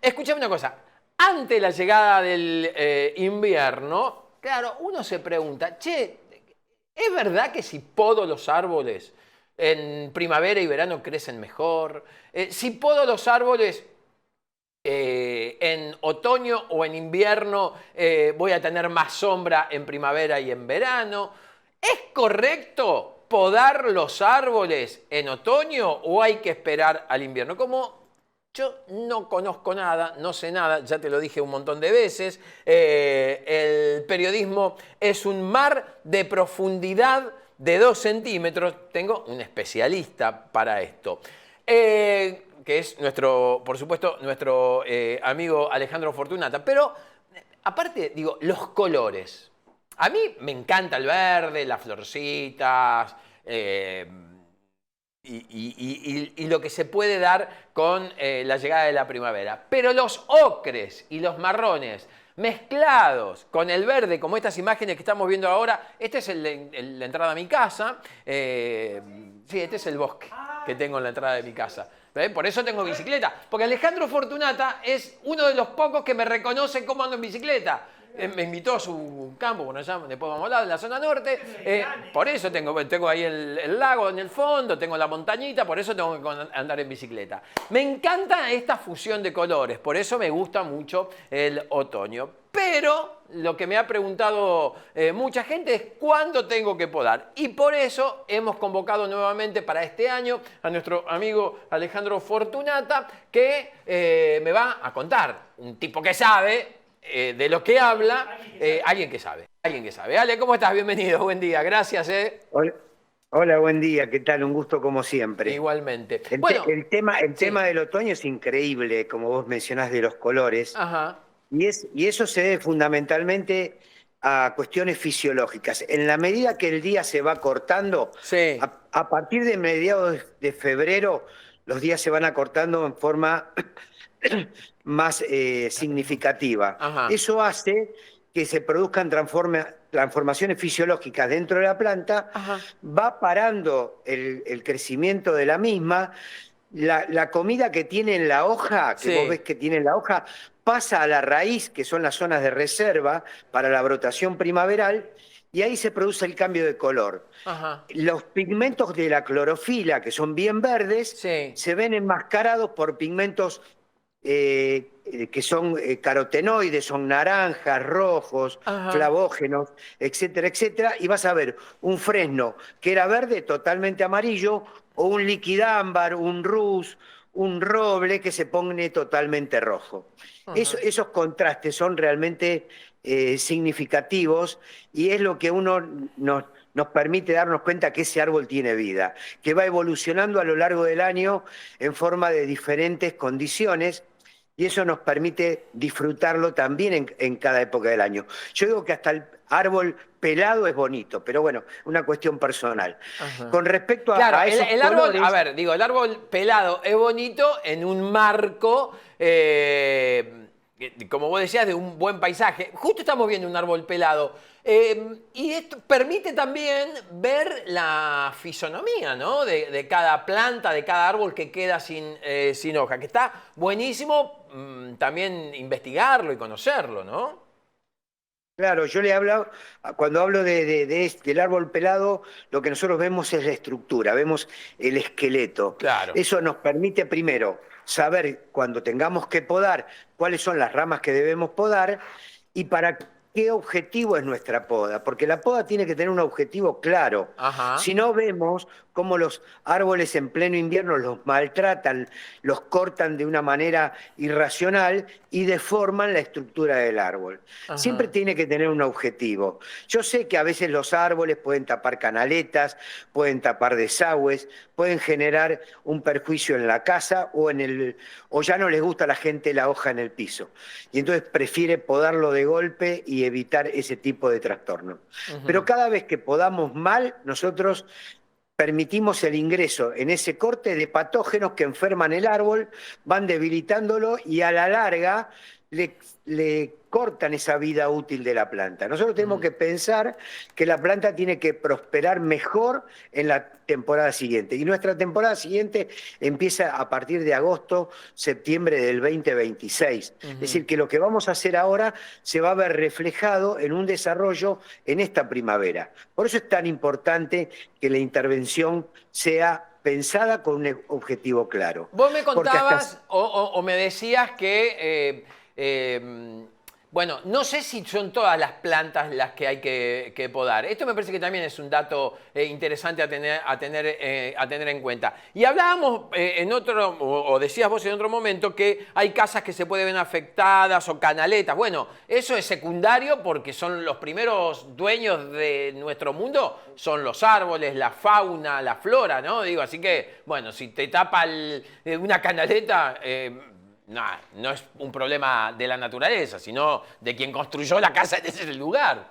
Escuchame una cosa. Ante la llegada del invierno, claro, uno se pregunta, che, ¿es verdad que si podo los árboles en primavera y verano crecen mejor? Si podo los árboles en otoño o en invierno voy a tener más sombra en primavera y en verano. ¿Es correcto podar los árboles en otoño o hay que esperar al invierno? Como yo no conozco nada, no sé nada, ya te lo dije un montón de veces, el periodismo es un mar de profundidad de 2 centímetros. Tengo un especialista para esto. Que es nuestro, por supuesto, nuestro amigo Alejandro Fortunata. Pero, aparte, digo, los colores. A mí me encanta el verde, las florcitas, y lo que se puede dar con la llegada de la primavera. Pero los ocres y los marrones mezclados con el verde, como estas imágenes que estamos viendo ahora, esta es la entrada a mi casa, sí, este es el bosque que tengo en la entrada de mi casa. Por eso tengo bicicleta, porque Alejandro Fortunata es uno de los pocos que me reconoce cómo ando en bicicleta. Me invitó a su campo, bueno, allá después vamos a hablar, en la zona norte. Por eso tengo ahí el lago en el fondo, tengo la montañita, por eso tengo que andar en bicicleta. Me encanta esta fusión de colores, por eso me gusta mucho el otoño. Pero lo que me ha preguntado mucha gente es cuándo tengo que podar. Y por eso hemos convocado nuevamente para este año a nuestro amigo Alejandro Fortunata, que me va a contar, un tipo que sabe de lo que habla, alguien que sabe. Ale, ¿cómo estás? Bienvenido, buen día, gracias. Hola, hola, buen día, ¿qué tal? Un gusto como siempre. Igualmente. El, Bueno, te- el tema, el sí, tema del otoño es increíble, como vos mencionás, de los colores, ajá, y eso se debe fundamentalmente a cuestiones fisiológicas. En la medida que el día se va cortando, sí, a partir de mediados de febrero, los días se van acortando en forma más significativa. ajá, Eso hace que se produzcan transformaciones fisiológicas dentro de la planta, ajá, va parando el crecimiento de la misma. La comida que tiene en la hoja, que vos ves sí, que tiene en la hoja, pasa a la raíz, que son las zonas de reserva para la brotación primaveral, y ahí se produce el cambio de color. ajá, Los pigmentos de la clorofila, que son bien verdes, sí, se ven enmascarados por pigmentos que son carotenoides, son naranjas, rojos, ajá, flavógenos, etcétera, etcétera, y vas a ver un fresno que era verde totalmente amarillo, o un liquidámbar, un rus, un roble que se pone totalmente rojo. ajá, Esos contrastes son realmente significativos y es lo que nos permite darnos cuenta que ese árbol tiene vida, que va evolucionando a lo largo del año en forma de diferentes condiciones y eso nos permite disfrutarlo también en cada época del año. Yo digo que hasta el árbol pelado es bonito, pero bueno, una cuestión personal. ajá. Con respecto Claro, a esos el árbol, a colores, ver, digo, el árbol pelado es bonito en un marco, como vos decías, de un buen paisaje. Justo estamos viendo un árbol pelado. Y esto permite también ver la fisonomía, ¿no? De cada planta, de cada árbol que queda sin hoja, que está buenísimo también investigarlo y conocerlo, ¿no? claro, yo le hablo, cuando hablo del árbol pelado, lo que nosotros vemos es la estructura, vemos el esqueleto. Claro. Eso nos permite primero saber cuando tengamos que podar cuáles son las ramas que debemos podar y para qué objetivo es nuestra poda, porque la poda tiene que tener un objetivo claro. Si Ajá. no vemos cómo los árboles en pleno invierno los maltratan, los cortan de una manera irracional y deforman la estructura del árbol. Siempre Ajá. tiene que tener un objetivo. Yo sé que a veces los árboles pueden tapar canaletas, pueden tapar desagües, pueden generar un perjuicio en la casa o ya no les gusta a la gente la hoja en el piso. Y entonces prefiere podarlo de golpe y evitar ese tipo de trastorno. Pero Ujú. cada vez que podamos mal, nosotros permitimos el ingreso en ese corte de patógenos que enferman el árbol, van debilitándolo y a la larga le cortan esa vida útil de la planta. Nosotros tenemos que pensar que la planta tiene que prosperar mejor en la temporada siguiente. Y nuestra temporada siguiente empieza a partir de agosto, septiembre del 2026. Es decir, que lo que vamos a hacer ahora se va a ver reflejado en un desarrollo en esta primavera. Por eso es tan importante que la intervención sea pensada con un objetivo claro. Vos me Porque contabas o me decías que, bueno, no sé si son todas las plantas las que hay que podar. Esto me parece que también es un dato interesante a tener en cuenta. Y hablábamos en otro, o decías vos en otro momento, que hay casas que se pueden ver afectadas o canaletas. Bueno, eso es secundario porque son los primeros dueños de nuestro mundo, son los árboles, la fauna, la flora, ¿no? Digo, así que, bueno, si te tapa una canaleta... no es un problema de la naturaleza, sino de quien construyó la casa en ese lugar.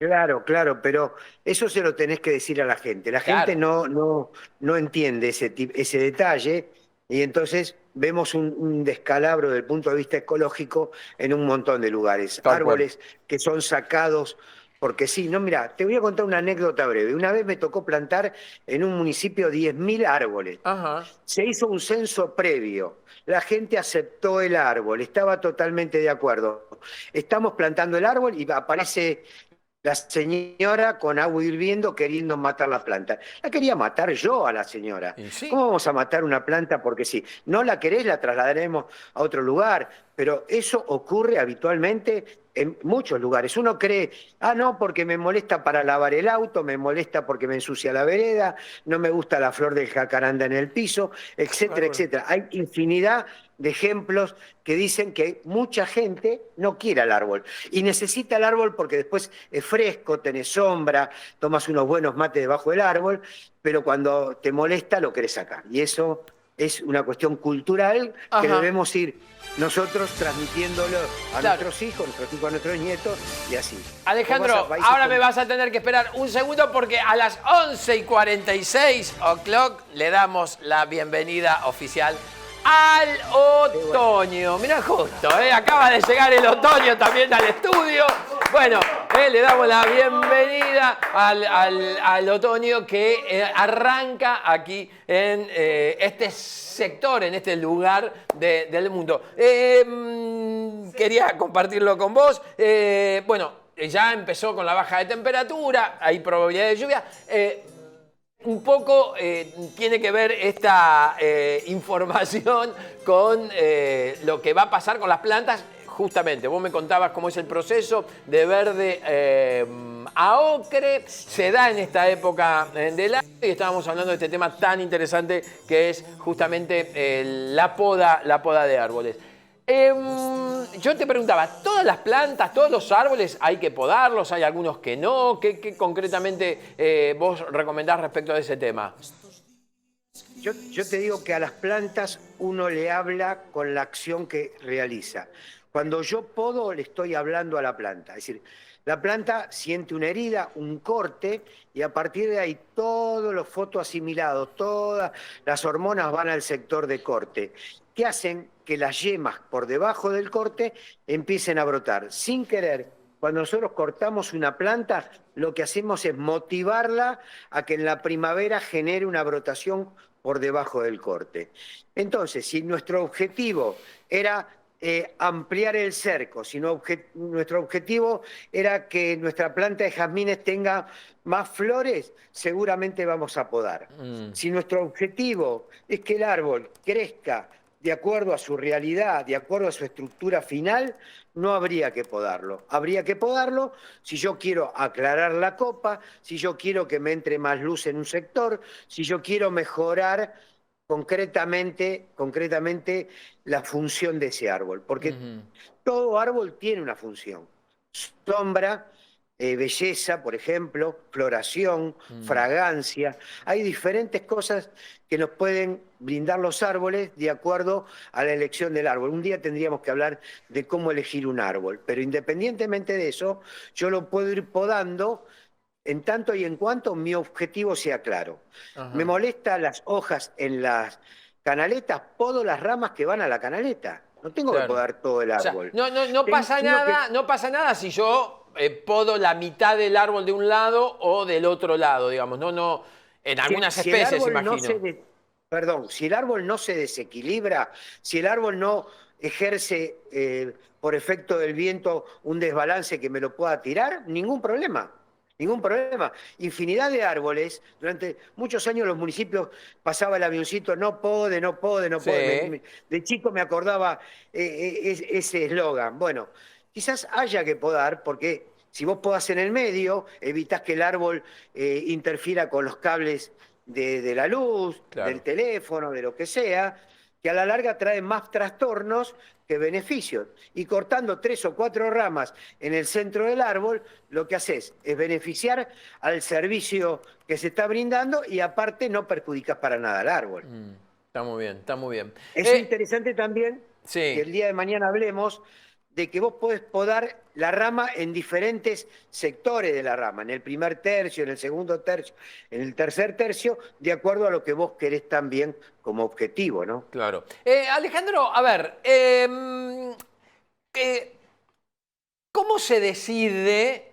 claro, claro, pero eso se lo tenés que decir a la gente. La gente Claro. no entiende ese detalle y entonces vemos un descalabro desde el punto de vista ecológico en un montón de lugares. Tal cual. Árboles que son sacados porque sí. No, mira, te voy a contar una anécdota breve. Una vez me tocó plantar en un municipio 10.000 árboles. Ajá. Se hizo un censo previo. La gente aceptó el árbol, estaba totalmente de acuerdo. Estamos plantando el árbol y aparece la señora con agua hirviendo queriendo matar la planta. La quería matar yo a la señora. Y sí. ¿Cómo vamos a matar una planta porque sí? No la querés, la trasladaremos a otro lugar. Pero eso ocurre habitualmente en muchos lugares. Uno cree, no, porque me molesta para lavar el auto, me molesta porque me ensucia la vereda, no me gusta la flor del jacaranda en el piso, etcétera, Bárbaro. etcétera. Hay infinidad de ejemplos que dicen que mucha gente no quiere el árbol y necesita el árbol porque después es fresco, tenés sombra, tomas unos buenos mates debajo del árbol, pero cuando te molesta lo querés sacar. Y eso es una cuestión cultural que Ajá. debemos ir nosotros transmitiéndolo a Claro. nuestros hijos, a nuestros nietos y así. Alejandro, Vos vas a países ahora como- me vas a tener que esperar un segundo porque a las 11:46 o'clock le damos la bienvenida oficial al otoño. Mirá justo, acaba de llegar el otoño también al estudio. Bueno, le damos la bienvenida al otoño que arranca aquí en este sector, en este lugar del mundo. Quería compartirlo con vos. Bueno, ya empezó con la baja de temperatura, hay probabilidad de lluvia. Un poco tiene que ver esta información con lo que va a pasar con las plantas. Justamente, vos me contabas cómo es el proceso de verde a ocre, se da en esta época del año y estábamos hablando de este tema tan interesante que es justamente la poda de árboles. Yo te preguntaba, ¿todas las plantas, todos los árboles hay que podarlos? ¿Hay algunos que no? ¿Qué concretamente vos recomendás respecto de ese tema? Yo te digo que a las plantas uno le habla con la acción que realiza. Cuando yo podo, le estoy hablando a la planta. Es decir, la planta siente una herida, un corte, y a partir de ahí todos los fotoasimilados, todas las hormonas van al sector de corte, que hacen que las yemas por debajo del corte empiecen a brotar. Sin querer, cuando nosotros cortamos una planta, lo que hacemos es motivarla a que en la primavera genere una brotación por debajo del corte. Entonces, si nuestro objetivo era ampliar el cerco, si nuestro objetivo era que nuestra planta de jazmines tenga más flores, seguramente vamos a podar. Si nuestro objetivo es que el árbol crezca de acuerdo a su realidad, de acuerdo a su estructura final, no habría que podarlo. Habría que podarlo si yo quiero aclarar la copa, si yo quiero que me entre más luz en un sector, si yo quiero mejorar concretamente la función de ese árbol, porque todo árbol tiene una función. Sombra, belleza, por ejemplo, floración, fragancia. Hay diferentes cosas que nos pueden brindar los árboles de acuerdo a la elección del árbol. Un día tendríamos que hablar de cómo elegir un árbol, pero independientemente de eso, yo lo puedo ir podando en tanto y en cuanto mi objetivo sea claro. Ajá. Me molestan las hojas en las canaletas, podo las ramas que van a la canaleta. no tengo que Claro. podar todo el O sea, árbol. no pasa Sino que nada, no pasa nada si yo podo la mitad del árbol de un lado o del otro lado, digamos. En algunas si el especies, árbol no imagino. perdón, si el árbol no se desequilibra, si el árbol no ejerce por efecto del viento un desbalance que me lo pueda tirar, ningún problema. Ningún problema. Infinidad de árboles. Durante muchos años los municipios pasaba el avioncito, no pode, no pode, no pode. Sí, De chico me acordaba ese eslogan. Bueno, quizás haya que podar porque si vos podás en el medio, evitás que el árbol interfiera con los cables de la luz, del claro. teléfono, de lo que sea, que a la larga trae más trastornos que beneficios. Y cortando 3 o 4 ramas en el centro del árbol, lo que haces es beneficiar al servicio que se está brindando y aparte no perjudicas para nada al árbol. Está muy bien, está muy bien. Es interesante también que Sí, el día de mañana hablemos de que vos podés podar la rama en diferentes sectores de la rama, en el primer tercio, en el segundo tercio, en el tercer tercio, de acuerdo a lo que vos querés también como objetivo, ¿no? claro. Alejandro, a ver, eh, ¿cómo se decide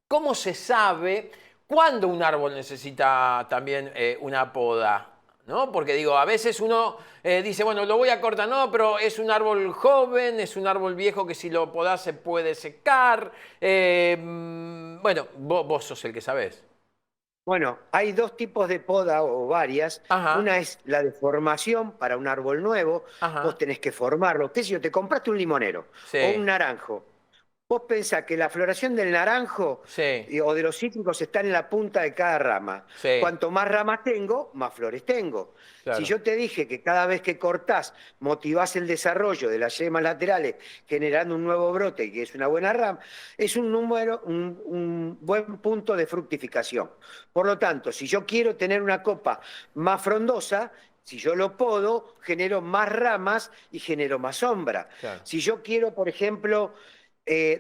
cómo se sabe cuándo un árbol necesita también una poda? ¿No? Porque digo, a veces uno dice, bueno, lo voy a cortar, no, pero es un árbol joven, es un árbol viejo que si lo podás se puede secar. Bueno, vos sos el que sabés. Bueno, hay dos tipos de poda o varias. Ajá, Una es la de formación para un árbol nuevo. Vos ajá, tenés que formarlo. ¿Qué sé yo? Te compraste un limonero o un sí, naranjo. Vos pensás que la floración del naranjo sí, o de los cítricos está en la punta de cada rama. sí, Cuanto más ramas tengo, más flores tengo. Si claro, yo te dije que cada vez que cortás motivás el desarrollo de las yemas laterales generando un nuevo brote, que es una buena rama, es un número, un buen punto de fructificación. Por lo tanto, si yo quiero tener una copa más frondosa, si yo lo podo, genero más ramas y genero más sombra. claro, Si yo quiero, por ejemplo,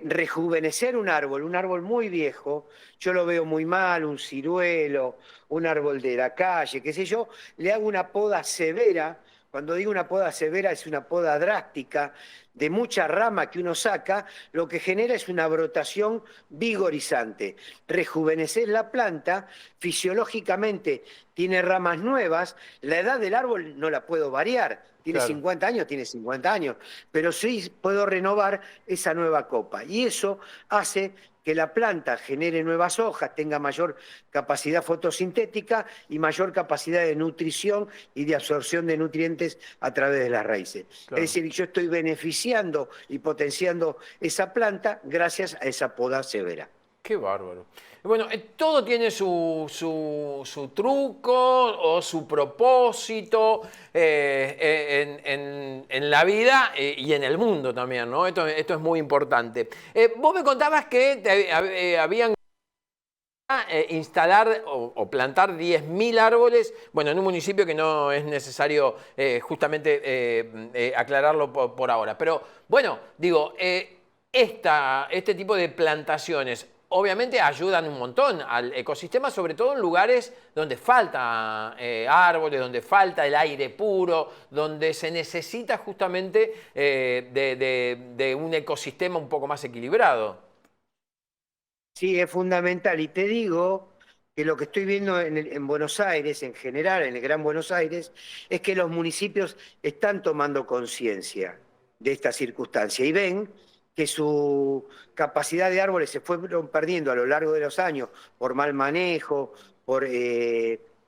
rejuvenecer un árbol muy viejo, yo lo veo muy mal, un ciruelo, un árbol de la calle, qué sé yo, le hago una poda severa. Cuando digo una poda severa es una poda drástica, de mucha rama que uno saca, lo que genera es una brotación vigorizante. Rejuvenecer la planta, fisiológicamente tiene ramas nuevas, la edad del árbol no la puedo variar, tiene claro. 50 años, tiene 50 años, pero sí puedo renovar esa nueva copa. Y eso hace que la planta genere nuevas hojas, tenga mayor capacidad fotosintética y mayor capacidad de nutrición y de absorción de nutrientes a través de las raíces. Es Claro. decir, yo estoy beneficiando y potenciando esa planta gracias a esa poda severa. Qué bárbaro. Bueno, todo tiene su truco o su propósito en la vida y en el mundo también, ¿no? Esto es muy importante. Vos me contabas que habían instalar o plantar 10.000 árboles, bueno, en un municipio que no es necesario justamente aclararlo por ahora. Pero bueno, digo, este tipo de plantaciones obviamente ayudan un montón al ecosistema, sobre todo en lugares donde falta árboles, donde falta el aire puro, donde se necesita justamente de un ecosistema un poco más equilibrado. Sí, es fundamental. Y te digo que lo que estoy viendo en Buenos Aires, en general, en el Gran Buenos Aires, es que los municipios están tomando conciencia de esta circunstancia y ven que su capacidad de árboles se fueron perdiendo a lo largo de los años por mal manejo, por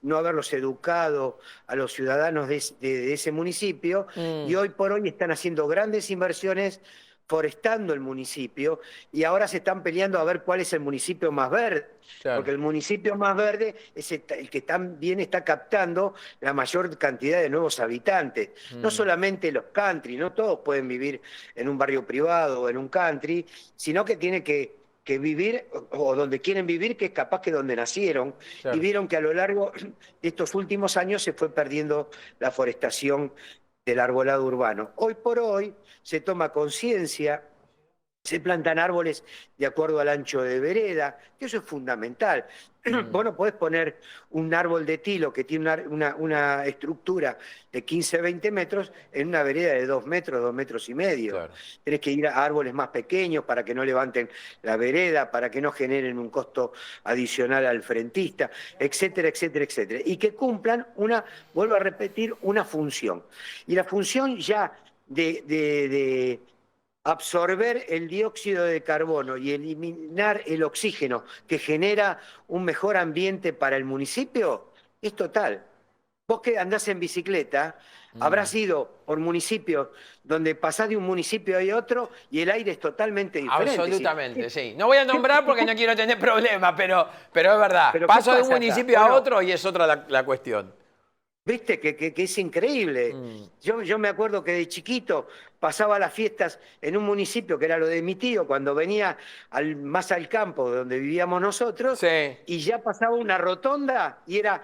no haberlos educado a los ciudadanos de ese municipio, y Mm, hoy por hoy están haciendo grandes inversiones forestando el municipio y ahora se están peleando a ver cuál es el municipio más verde, porque claro. el municipio más verde es el que también está captando la mayor cantidad de nuevos habitantes. No Mm. solamente los country, no todos pueden vivir en un barrio privado o en un country, sino que tiene que vivir o donde quieren vivir, que es capaz que donde nacieron, y Claro. vieron que a lo largo de estos últimos años se fue perdiendo la forestación del arbolado urbano. Hoy por hoy se toma conciencia Se plantan árboles de acuerdo al ancho de vereda, que eso es fundamental. Vos no podés poner un árbol de tilo que tiene una estructura de 15, 20 metros en una vereda de 2 metros, 2 metros y medio. Claro. Tenés que ir a árboles más pequeños para que no levanten la vereda, para que no generen un costo adicional al frentista, etcétera, etcétera, etcétera. Y que cumplan vuelvo a repetir, una función. Y la función ya de absorber el dióxido de carbono y eliminar el oxígeno que genera un mejor ambiente para el municipio, es total. Vos que andás en bicicleta, habrás ido por municipios donde pasás de un municipio a otro y el aire es totalmente diferente. Absolutamente, sí. No voy a nombrar porque no quiero tener problemas, pero es verdad. Pero Paso ¿qué de un pasa acá? municipio a Bueno, otro y es otra la cuestión. viste que es increíble. Yo me acuerdo que de chiquito pasaba las fiestas en un municipio que era lo de mi tío, cuando venía más al campo donde vivíamos nosotros, Sí, y ya pasaba una rotonda y era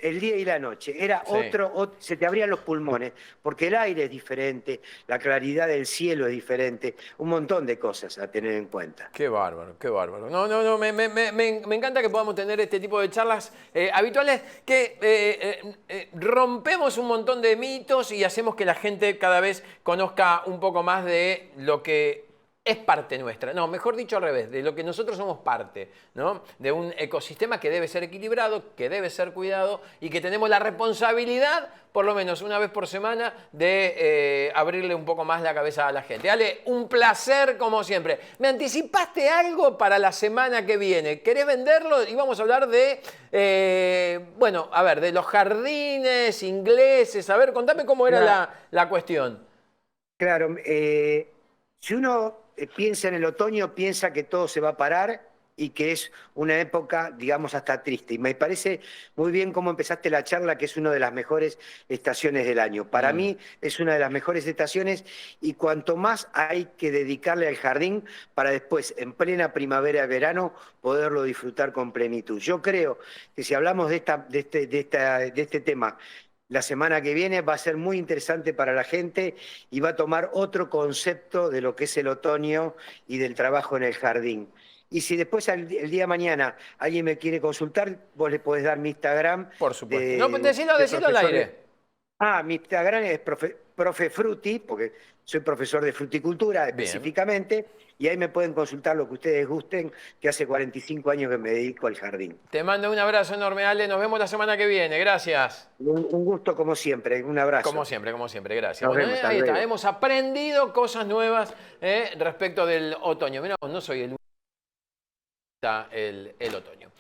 el día y la noche. Era sí. se te abrían los pulmones, porque el aire es diferente, la claridad del cielo es diferente, un montón de cosas a tener en cuenta. Qué bárbaro, qué bárbaro. No, me encanta que podamos tener este tipo de charlas habituales que rompemos un montón de mitos y hacemos que la gente cada vez conozca un poco más de lo que es parte nuestra. No, mejor dicho al revés, de lo que nosotros somos parte, ¿no? De un ecosistema que debe ser equilibrado, que debe ser cuidado y que tenemos la responsabilidad, por lo menos una vez por semana, de abrirle un poco más la cabeza a la gente. Ale, un placer como siempre. ¿Me anticipaste algo para la semana que viene? ¿Querés venderlo? Y vamos a hablar de, bueno, a ver, de los jardines ingleses. A ver, contame cómo era la cuestión. Claro, si uno piensa en el otoño, piensa que todo se va a parar y que es una época, digamos, hasta triste. Y me parece muy bien cómo empezaste la charla, que es una de las mejores estaciones del año. Para mí es una de las mejores estaciones y cuanto más hay que dedicarle al jardín para después, en plena primavera y verano, poderlo disfrutar con plenitud. Yo creo que si hablamos de este tema la semana que viene va a ser muy interesante para la gente y va a tomar otro concepto de lo que es el otoño y del trabajo en el jardín. Y si después el día de mañana alguien me quiere consultar, vos le podés dar mi Instagram Por supuesto. No, pues de, decilo de al profesor aire. Mi Instagram es profe Frutti, porque soy profesor de fruticultura Bien. específicamente, y ahí me pueden consultar lo que ustedes gusten, que hace 45 años que me dedico al jardín. Te mando un abrazo enorme, Ale. Nos vemos la semana que viene. Gracias. Un gusto como siempre, un abrazo. Como siempre, gracias. Nos Bueno, vemos, hasta ahí está. luego. Hemos aprendido cosas nuevas respecto del otoño. Mirá, no soy el único que está el otoño.